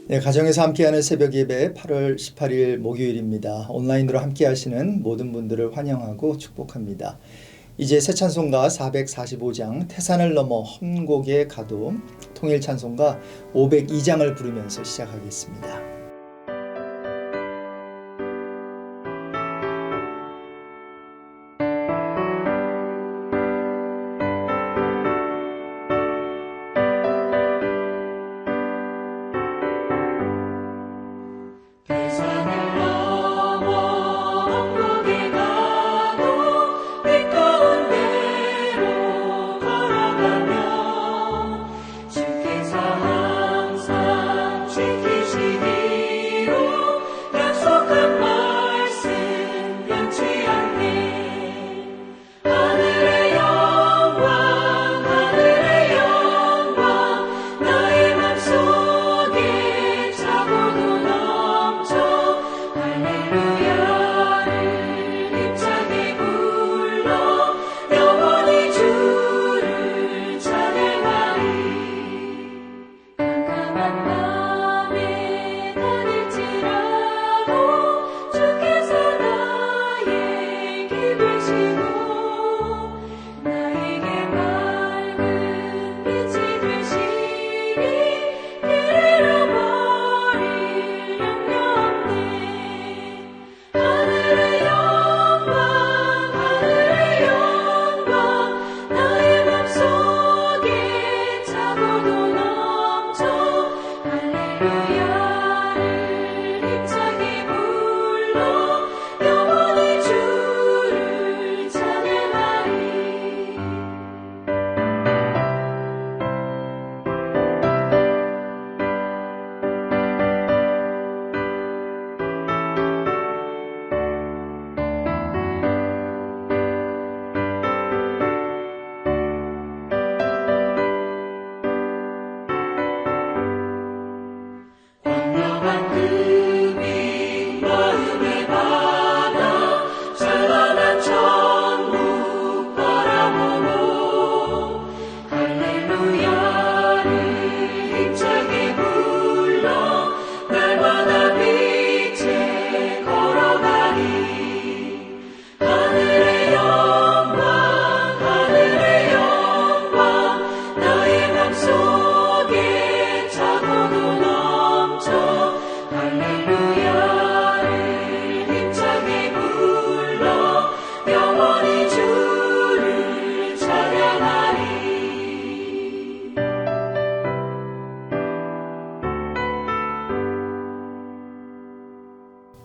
네, 가정에서 함께하는 새벽 예배 8월 18일 목요일입니다. 온라인으로 함께하시는 모든 분들을 환영하고 축복합니다. 이제 새 찬송가 445장 태산을 넘어 험곡에 가도 통일 찬송가 502장을 부르면서 시작하겠습니다.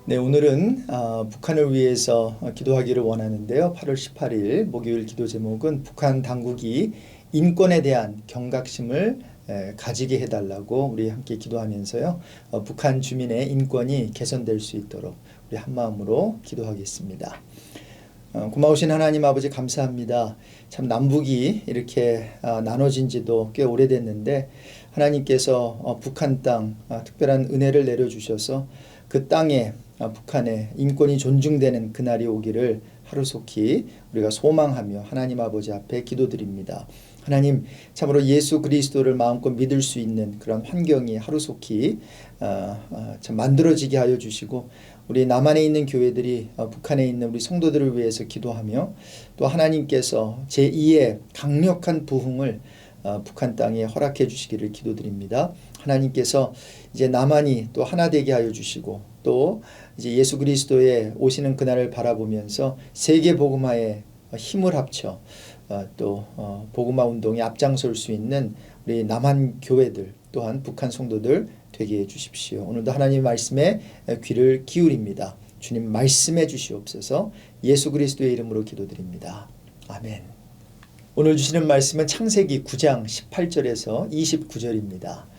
네, 오늘은 북한을 위해서 기도하기를 원하는데요. 8월 18일 목요일 기도 제목은 북한 당국이 인권에 대한 경각심을 가지게 해달라고 우리 함께 기도하면서요. 북한 주민의 인권이 개선될 수 있도록 우리 한마음으로 기도하겠습니다. 고마우신 하나님 아버지 감사합니다. 참 남북이 이렇게 나눠진 지도 꽤 오래됐는데 하나님께서 북한 땅 특별한 은혜를 내려주셔서 그 땅에 북한의 인권이 존중되는 그날이 오기를 하루속히 우리가 소망하며 하나님 아버지 앞에 기도드립니다. 하나님 참으로 예수 그리스도를 마음껏 믿을 수 있는 그런 환경이 하루속히 참 만들어지게 하여 주시고 우리 남한에 있는 교회들이 북한에 있는 우리 성도들을 위해서 기도하며 또 하나님께서 제2의 강력한 부흥을 북한 땅에 허락해 주시기를 기도드립니다. 하나님께서 이제 남한이 또 하나 되게 하여 주시고 또 이제 예수 그리스도의 오시는 그날을 바라보면서 세계 복음화에 힘을 합쳐 또 복음화 운동에 앞장설 수 있는 우리 남한 교회들 또한 북한 성도들 되게 해 주십시오. 오늘도 하나님의 말씀에 귀를 기울입니다. 주님 말씀해 주시옵소서. 예수 그리스도의 이름으로 기도드립니다. 아멘. 오늘 주시는 말씀은 창세기 9장 18절에서 29절입니다.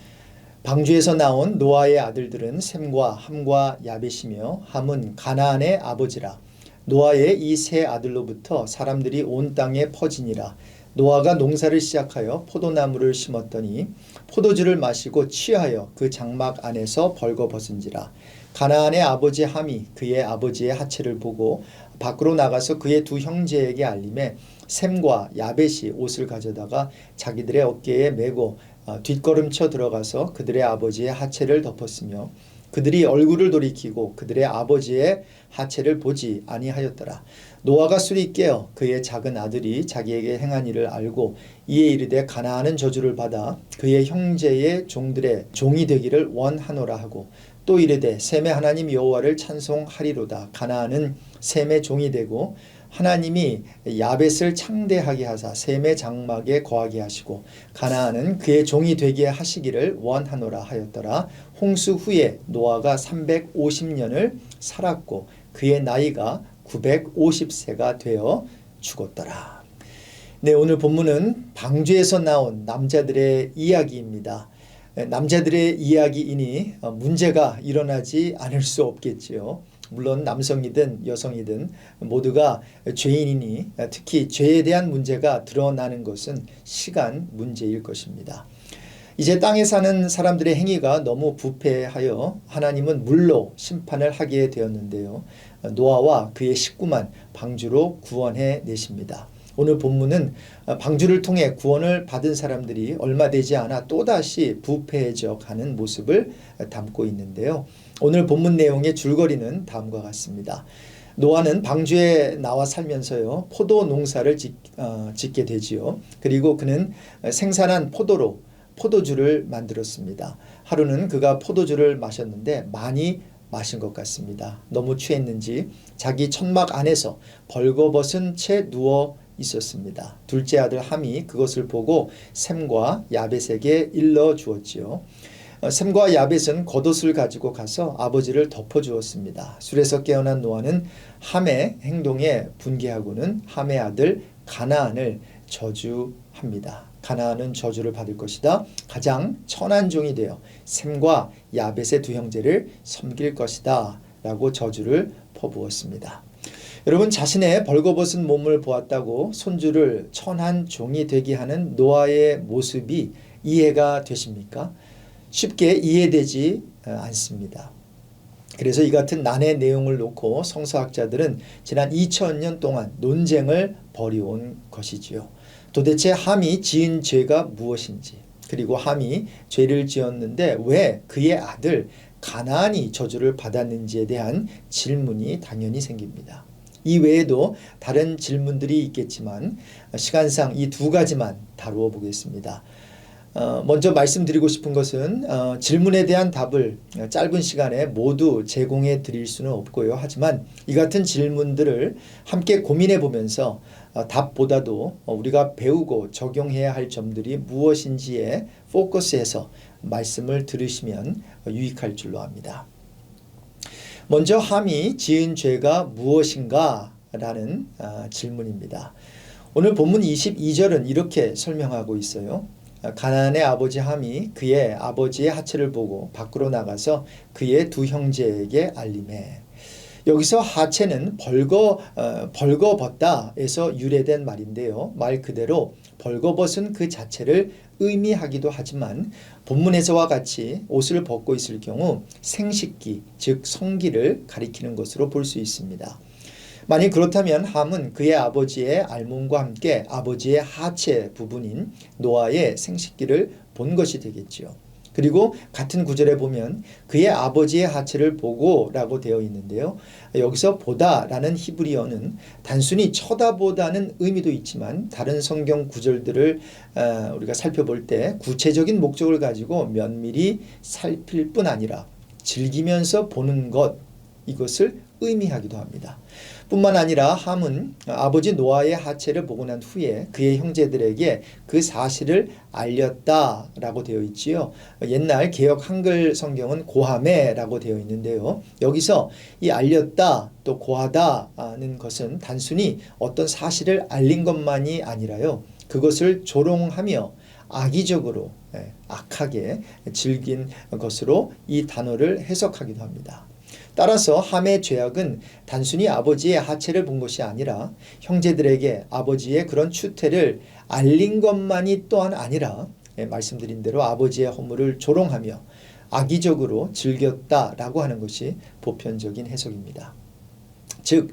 방주에서 나온 노아의 아들들은 셈과 함과 야벳이며 함은 가나안의 아버지라. 노아의 이 세 아들로부터 사람들이 온 땅에 퍼지니라. 노아가 농사를 시작하여 포도나무를 심었더니 포도주를 마시고 취하여 그 장막 안에서 벌거벗은지라. 가나안의 아버지 함이 그의 아버지의 하체를 보고 밖으로 나가서 그의 두 형제에게 알림해 셈과 야벳이 옷을 가져다가 자기들의 어깨에 메고 뒷걸음쳐 들어가서 그들의 아버지의 하체를 덮었으며 그들이 얼굴을 돌이키고 그들의 아버지의 하체를 보지 아니하였더라. 노아가 술이 깨어 그의 작은 아들이 자기에게 행한 일을 알고 이에 이르되 가나안은 저주를 받아 그의 형제의 종들의 종이 되기를 원하노라 하고 또 이르되 셈의 하나님 여호와를 찬송하리로다. 가나안은 셈의 종이 되고 하나님이 야벳을 창대하게 하사 셈의 장막에 거하게 하시고 가나안은 그의 종이 되게 하시기를 원하노라 하였더라. 홍수 후에 노아가 350년을 살았고 그의 나이가 950세가 되어 죽었더라. 네, 오늘 본문은 방주에서 나온 남자들의 이야기입니다. 남자들의 이야기이니 문제가 일어나지 않을 수 없겠지요. 물론 남성이든 여성이든 모두가 죄인이니 특히 죄에 대한 문제가 드러나는 것은 시간 문제일 것입니다. 이제 땅에 사는 사람들의 행위가 너무 부패하여 하나님은 물로 심판을 하게 되었는데요. 노아와 그의 식구만 방주로 구원해 내십니다. 오늘 본문은 방주를 통해 구원을 받은 사람들이 얼마 되지 않아 또다시 부패해져 가는 모습을 담고 있는데요. 오늘 본문 내용의 줄거리는 다음과 같습니다. 노아는 방주에 나와 살면서요, 포도 농사를 짓게 되지요. 그리고 그는 생산한 포도로 포도주를 만들었습니다. 하루는 그가 포도주를 마셨는데 많이 마신 것 같습니다. 너무 취했는지 자기 천막 안에서 벌거벗은 채 누워 있었습니다. 둘째 아들 함이 그것을 보고 셈과 야벳에게 일러 주었지요. 셈과 야벳은 겉옷을 가지고 가서 아버지를 덮어주었습니다. 술에서 깨어난 노아는 함의 행동에 분개하고는 함의 아들 가나안을 저주합니다. 가나안은 저주를 받을 것이다. 가장 천한 종이 되어 셈과 야벳의 두 형제를 섬길 것이다. 라고 저주를 퍼부었습니다. 여러분, 자신의 벌거벗은 몸을 보았다고 손주를 천한 종이 되게 하는 노아의 모습이 이해가 되십니까? 쉽게 이해되지 않습니다. 그래서 이 같은 난의 내용을 놓고 성서학자들은 지난 2000년 동안 논쟁을 벌여온 것이지요. 도대체 함이 지은 죄가 무엇인지, 그리고 함이 죄를 지었는데 왜 그의 아들 가나안이 저주를 받았는지에 대한 질문이 당연히 생깁니다. 이 외에도 다른 질문들이 있겠지만 시간상 이 두 가지만 다루어 보겠습니다. 먼저 말씀드리고 싶은 것은 질문에 대한 답을 짧은 시간에 모두 제공해 드릴 수는 없고요. 하지만 이 같은 질문들을 함께 고민해 보면서 답보다도 우리가 배우고 적용해야 할 점들이 무엇인지에 포커스해서 말씀을 들으시면 유익할 줄로 압니다. 먼저 함이 지은 죄가 무엇인가 라는 질문입니다. 오늘 본문 22절은 이렇게 설명하고 있어요. 가나안의 아버지 함이 그의 아버지의 하체를 보고 밖으로 나가서 그의 두 형제에게 알리매. 여기서 하체는 벌거벗다에서 유래된 말인데요. 말 그대로 벌거벗은 그 자체를 의미하기도 하지만 본문에서와 같이 옷을 벗고 있을 경우 생식기, 즉 성기를 가리키는 것으로 볼 수 있습니다. 만약 그렇다면 함은 그의 아버지의 알몸과 함께 아버지의 하체 부분인 노아의 생식기를 본 것이 되겠지요. 그리고 같은 구절에 보면 그의 아버지의 하체를 보고 라고 되어 있는데요. 여기서 보다 라는 히브리어는 단순히 쳐다보다는 의미도 있지만 다른 성경 구절들을 우리가 살펴볼 때 구체적인 목적을 가지고 면밀히 살필 뿐 아니라 즐기면서 보는 것, 이것을 의미하기도 합니다. 뿐만 아니라 함은 아버지 노아의 하체를 보고 난 후에 그의 형제들에게 그 사실을 알렸다라고 되어 있지요. 옛날 개역 한글 성경은 고하매라고 되어 있는데요. 여기서 이 알렸다 또 고하다는 것은 단순히 어떤 사실을 알린 것만이 아니라요. 그것을 조롱하며 악의적으로 악하게 즐긴 것으로 이 단어를 해석하기도 합니다. 따라서 함의 죄악은 단순히 아버지의 하체를 본 것이 아니라 형제들에게 아버지의 그런 추태를 알린 것만이 또한 아니라 말씀드린 대로 아버지의 허물을 조롱하며 악의적으로 즐겼다라고 하는 것이 보편적인 해석입니다. 즉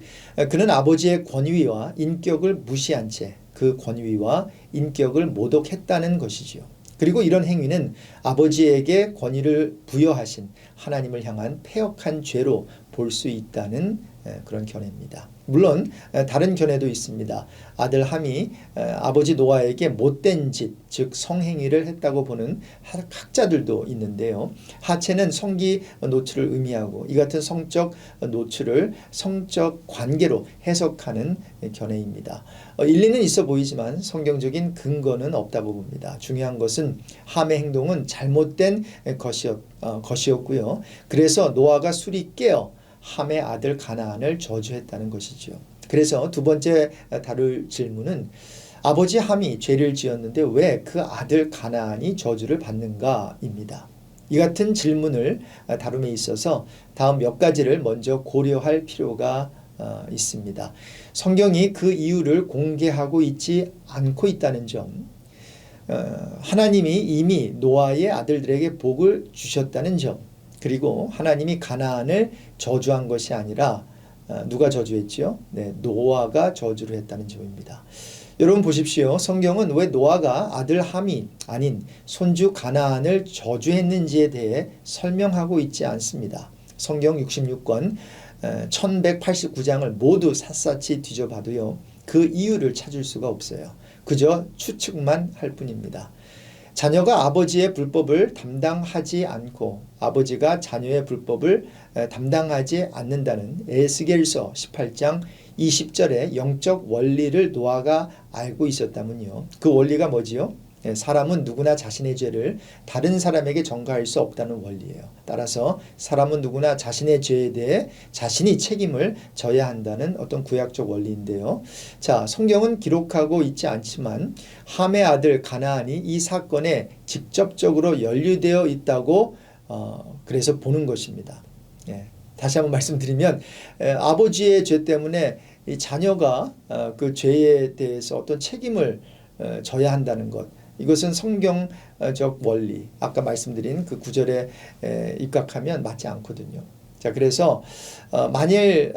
그는 아버지의 권위와 인격을 무시한 채 그 권위와 인격을 모독했다는 것이지요. 그리고 이런 행위는 아버지에게 권위를 부여하신 하나님을 향한 패역한 죄로 볼 수 있다는 그런 견해입니다. 물론 다른 견해도 있습니다. 아들 함이 아버지 노아에게 못된 짓, 즉 성행위를 했다고 보는 학자들도 있는데요. 하체는 성기 노출을 의미하고 이 같은 성적 노출을 성적 관계로 해석하는 견해입니다. 일리는 있어 보이지만 성경적인 근거는 없다고 봅니다. 중요한 것은 함의 행동은 잘못된 것이었고요. 그래서 노아가 술이 깨어 함의 아들 가나안을 저주했다는 것이죠. 그래서 두 번째 다룰 질문은 아버지 함이 죄를 지었는데 왜 그 아들 가나안이 저주를 받는가입니다. 이 같은 질문을 다룸에 있어서 다음 몇 가지를 먼저 고려할 필요가 있습니다. 성경이 그 이유를 공개하고 있지 않고 있다는 점, 하나님이 이미 노아의 아들들에게 복을 주셨다는 점, 그리고 하나님이 가나안을 저주한 것이 아니라 누가 저주했죠? 네, 노아가 저주를 했다는 점입니다. 여러분 보십시오. 성경은 왜 노아가 아들 함이 아닌 손주 가나안을 저주했는지에 대해 설명하고 있지 않습니다. 성경 66권 1189장을 모두 샅샅이 뒤져봐도요. 그 이유를 찾을 수가 없어요. 그저 추측만 할 뿐입니다. 자녀가 아버지의 불법을 담당하지 않고 아버지가 자녀의 불법을 담당하지 않는다는 에스겔서 18장 20절의 영적 원리를 노아가 알고 있었다면요. 그 원리가 뭐지요? 사람은 누구나 자신의 죄를 다른 사람에게 전가할 수 없다는 원리예요. 따라서 사람은 누구나 자신의 죄에 대해 자신이 책임을 져야 한다는 어떤 구약적 원리인데요. 자, 성경은 기록하고 있지 않지만 함의 아들 가나안이 이 사건에 직접적으로 연루되어 있다고 그래서 보는 것입니다. 다시 한번 말씀드리면 아버지의 죄 때문에 이 자녀가 그 죄에 대해서 어떤 책임을 져야 한다는 것, 이것은 성경적 원리, 아까 말씀드린 그 구절에 입각하면 맞지 않거든요. 자, 그래서 만일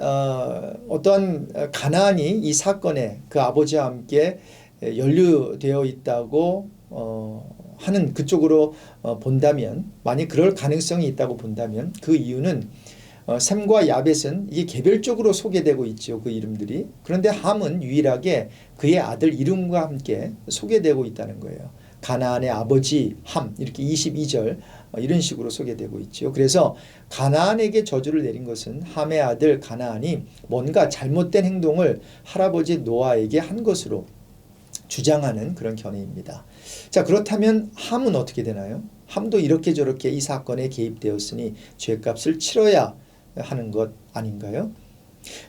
어떤 가나안이 이 사건에 그 아버지와 함께 연루되어 있다고 하는 그쪽으로 본다면, 만약 그럴 가능성이 있다고 본다면 그 이유는 셈과 야벳은 이게 개별적으로 소개되고 있죠. 그 이름들이. 그런데 함은 유일하게 그의 아들 이름과 함께 소개되고 있다는 거예요. 가나안의 아버지 함, 이렇게 22절 이런 식으로 소개되고 있죠. 그래서 가나안에게 저주를 내린 것은 함의 아들 가나안이 뭔가 잘못된 행동을 할아버지 노아에게 한 것으로 주장하는 그런 견해입니다. 자, 그렇다면 함은 어떻게 되나요? 함도 이렇게 저렇게 이 사건에 개입되었으니 죄값을 치러야 하는 것 아닌가요?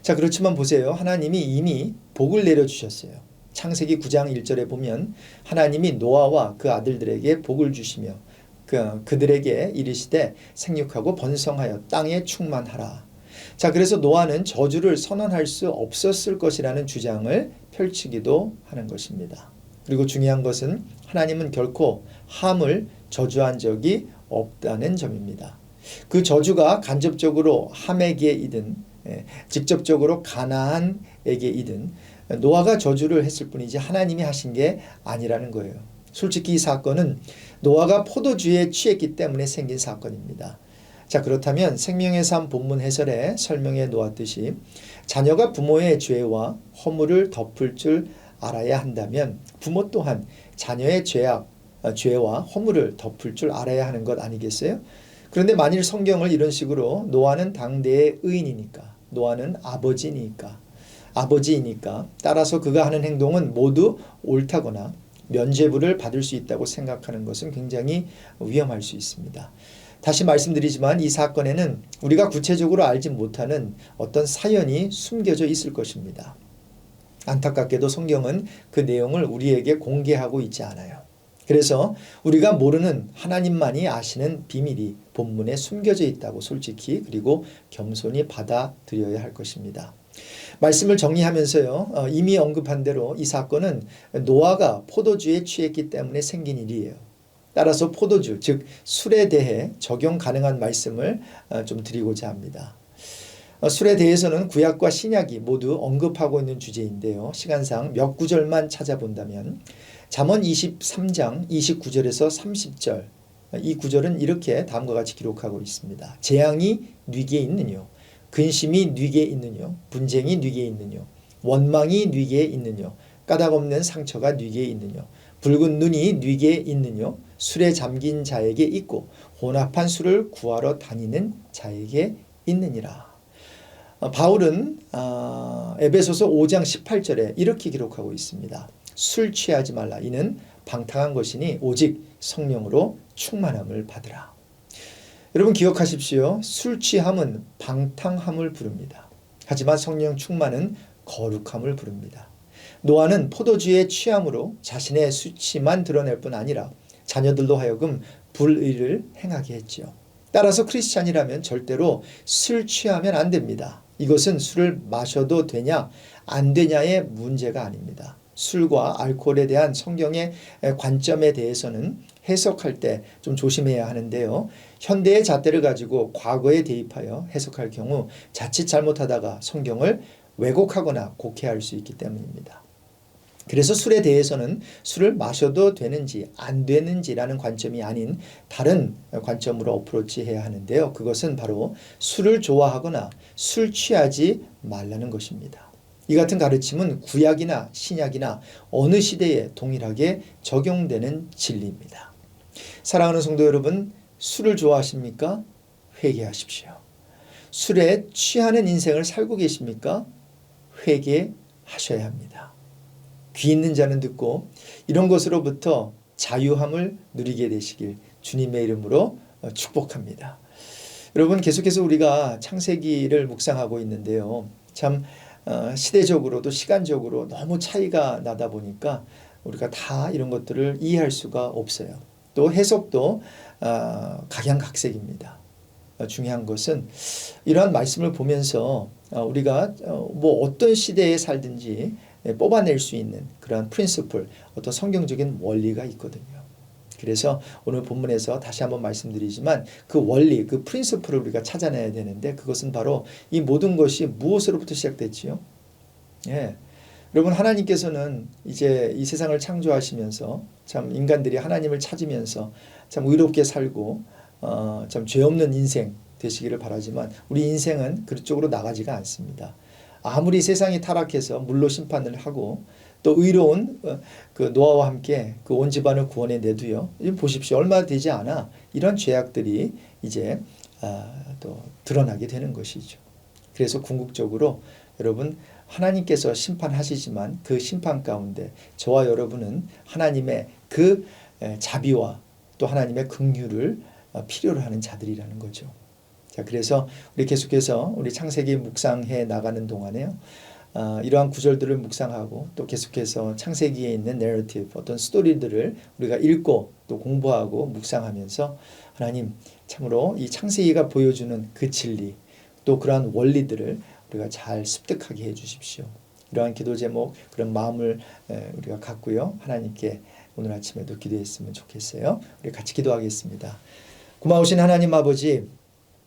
자, 그렇지만 보세요. 하나님이 이미 복을 내려주셨어요. 창세기 9장 1절에 보면 하나님이 노아와 그 아들들에게 복을 주시며 그들에게 이르시되 생육하고 번성하여 땅에 충만하라. 자, 그래서 노아는 저주를 선언할 수 없었을 것이라는 주장을 펼치기도 하는 것입니다. 그리고 중요한 것은 하나님은 결코 함을 저주한 적이 없다는 점입니다. 그 저주가 간접적으로 함에게이든 직접적으로 가나안에게이든 노아가 저주를 했을 뿐이지 하나님이 하신 게 아니라는 거예요. 솔직히 이 사건은 노아가 포도주에 취했기 때문에 생긴 사건입니다. 자, 그렇다면 생명의 삶 본문 해설에 설명해 놓았듯이 자녀가 부모의 죄와 허물을 덮을 줄 알아야 한다면 부모 또한 자녀의 죄와 허물을 덮을 줄 알아야 하는 것 아니겠어요? 그런데 만일 성경을 이런 식으로 노아는 당대의 의인이니까, 노아는 아버지이니까 따라서 그가 하는 행동은 모두 옳다거나 면죄부를 받을 수 있다고 생각하는 것은 굉장히 위험할 수 있습니다. 다시 말씀드리지만 이 사건에는 우리가 구체적으로 알지 못하는 어떤 사연이 숨겨져 있을 것입니다. 안타깝게도 성경은 그 내용을 우리에게 공개하고 있지 않아요. 그래서 우리가 모르는 하나님만이 아시는 비밀이 본문에 숨겨져 있다고 솔직히 그리고 겸손히 받아들여야 할 것입니다. 말씀을 정리하면서요. 이미 언급한 대로 이 사건은 노아가 포도주에 취했기 때문에 생긴 일이에요. 따라서 포도주, 즉 술에 대해 적용 가능한 말씀을 좀 드리고자 합니다. 술에 대해서는 구약과 신약이 모두 언급하고 있는 주제인데요. 시간상 몇 구절만 찾아본다면 잠언 23장 29절에서 30절, 이 구절은 이렇게 다음과 같이 기록하고 있습니다. 재앙이 뉘게 있느뇨, 근심이 뉘게 있느뇨, 분쟁이 뉘게 있느뇨, 원망이 뉘게 있느뇨, 까닭 없는 상처가 뉘게 있느뇨, 붉은 눈이 뉘게 있느뇨, 술에 잠긴 자에게 있고 혼합한 술을 구하러 다니는 자에게 있느니라. 바울은 에베소서 5장 18절에 이렇게 기록하고 있습니다. 술 취하지 말라. 이는 방탕한 것이니 오직 성령으로 충만함을 받으라. 여러분 기억하십시오. 술 취함은 방탕함을 부릅니다. 하지만 성령 충만은 거룩함을 부릅니다. 노아는 포도주에 취함으로 자신의 수치만 드러낼 뿐 아니라 자녀들로 하여금 불의를 행하게 했지요. 따라서 크리스찬이라면 절대로 술 취하면 안 됩니다. 이것은 술을 마셔도 되냐 안 되냐의 문제가 아닙니다. 술과 알코올에 대한 성경의 관점에 대해서는 해석할 때 좀 조심해야 하는데요. 현대의 잣대를 가지고 과거에 대입하여 해석할 경우 자칫 잘못하다가 성경을 왜곡하거나 곡해할 수 있기 때문입니다. 그래서 술에 대해서는 술을 마셔도 되는지 안 되는지라는 관점이 아닌 다른 관점으로 어프로치해야 하는데요. 그것은 바로 술을 좋아하거나 술 취하지 말라는 것입니다. 이 같은 가르침은 구약이나 신약이나 어느 시대에 동일하게 적용되는 진리입니다. 사랑하는 성도 여러분, 술을 좋아하십니까? 회개하십시오. 술에 취하는 인생을 살고 계십니까? 회개하셔야 합니다. 귀 있는 자는 듣고 이런 것으로부터 자유함을 누리게 되시길 주님의 이름으로 축복합니다. 여러분 계속해서 우리가 창세기를 묵상하고 있는데요. 참 시대적으로도 시간적으로 너무 차이가 나다 보니까 우리가 다 이런 것들을 이해할 수가 없어요. 또 해석도 각양각색입니다. 중요한 것은 이러한 말씀을 보면서 우리가 뭐 어떤 시대에 살든지 뽑아낼 수 있는 그러한 프린시플, 어떤 성경적인 원리가 있거든요. 그래서 오늘 본문에서 다시 한번 말씀드리지만 그 원리, 그 프린시플을 우리가 찾아내야 되는데 그것은 바로 이 모든 것이 무엇으로부터 시작됐지요? 예. 여러분 하나님께서는 이제 이 세상을 창조하시면서 참 인간들이 하나님을 찾으면서 참 의롭게 살고 참 죄 없는 인생 되시기를 바라지만 우리 인생은 그쪽으로 나가지가 않습니다. 아무리 세상이 타락해서 물로 심판을 하고 또 의로운 그 노아와 함께 그 온 집안을 구원해 내도요. 보십시오. 얼마 되지 않아 이런 죄악들이 이제 또 드러나게 되는 것이죠. 그래서 궁극적으로 여러분 하나님께서 심판하시지만 그 심판 가운데 저와 여러분은 하나님의 그 자비와 또 하나님의 긍휼을 필요로 하는 자들이라는 거죠. 자, 그래서 우리 계속해서 우리 창세기 묵상해 나가는 동안에요. 이러한 구절들을 묵상하고 또 계속해서 창세기에 있는 내러티브, 어떤 스토리들을 우리가 읽고 또 공부하고 묵상하면서 하나님 참으로 이 창세기가 보여주는 그 진리 또 그러한 원리들을 우리가 잘 습득하게 해 주십시오. 이러한 기도 제목 그런 마음을 우리가 갖고요. 하나님께 오늘 아침에도 기도했으면 좋겠어요. 우리 같이 기도하겠습니다. 고마우신 하나님 아버지,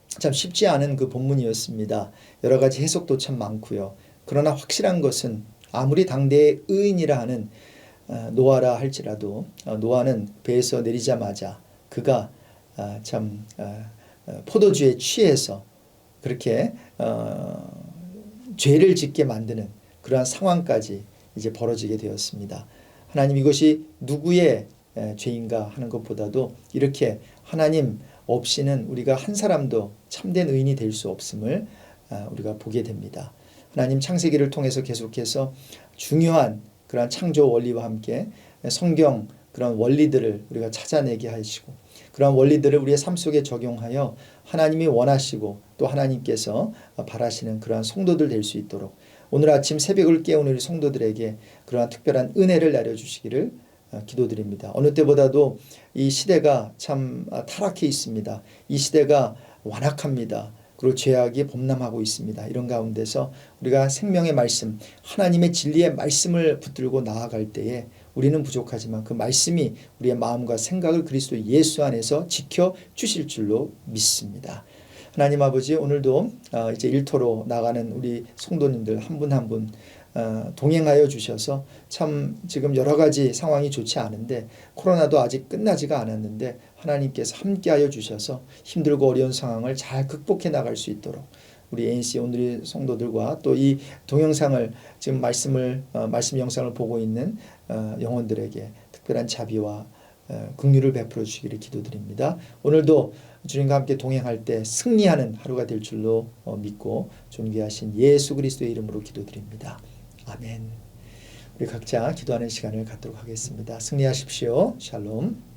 참 쉽지 않은 그 본문이었습니다. 여러 가지 해석도 참 많고요. 그러나 확실한 것은 아무리 당대의 의인이라 하는 노아라 할지라도 노아는 배에서 내리자마자 그가 참 포도주에 취해서 그렇게 죄를 짓게 만드는 그러한 상황까지 이제 벌어지게 되었습니다. 하나님 이것이 누구의 죄인가 하는 것보다도 이렇게 하나님 없이는 우리가 한 사람도 참된 의인이 될 수 없음을 우리가 보게 됩니다. 하나님 창세기를 통해서 계속해서 중요한 그러한 창조 원리와 함께 성경 그런 원리들을 우리가 찾아내게 하시고 그런 원리들을 우리의 삶 속에 적용하여 하나님이 원하시고 또 하나님께서 바라시는 그러한 성도들 될 수 있도록 오늘 아침 새벽을 깨우는 우리 성도들에게 그러한 특별한 은혜를 내려주시기를 기도드립니다. 어느 때보다도 이 시대가 참 타락해 있습니다. 이 시대가 완악합니다. 그리고 죄악이 범람하고 있습니다. 이런 가운데서 우리가 생명의 말씀, 하나님의 진리의 말씀을 붙들고 나아갈 때에 우리는 부족하지만 그 말씀이 우리의 마음과 생각을 그리스도 예수 안에서 지켜주실 줄로 믿습니다. 하나님 아버지, 오늘도 이제 일터로 나가는 우리 성도님들 한 분 한 분 동행하여 주셔서, 참 지금 여러 가지 상황이 좋지 않은데, 코로나도 아직 끝나지가 않았는데 하나님께서 함께하여 주셔서 힘들고 어려운 상황을 잘 극복해 나갈 수 있도록 우리 ANC 오늘의 성도들과 또 이 동영상을 지금 말씀 영상을 보고 있는 영혼들에게 특별한 자비와 긍휼을 베풀어 주시기를 기도드립니다. 오늘도 주님과 함께 동행할 때 승리하는 하루가 될 줄로 믿고 존귀하신 예수 그리스도의 이름으로 기도드립니다. 아멘. 우리 각자 기도하는 시간을 갖도록 하겠습니다. 승리하십시오. 샬롬.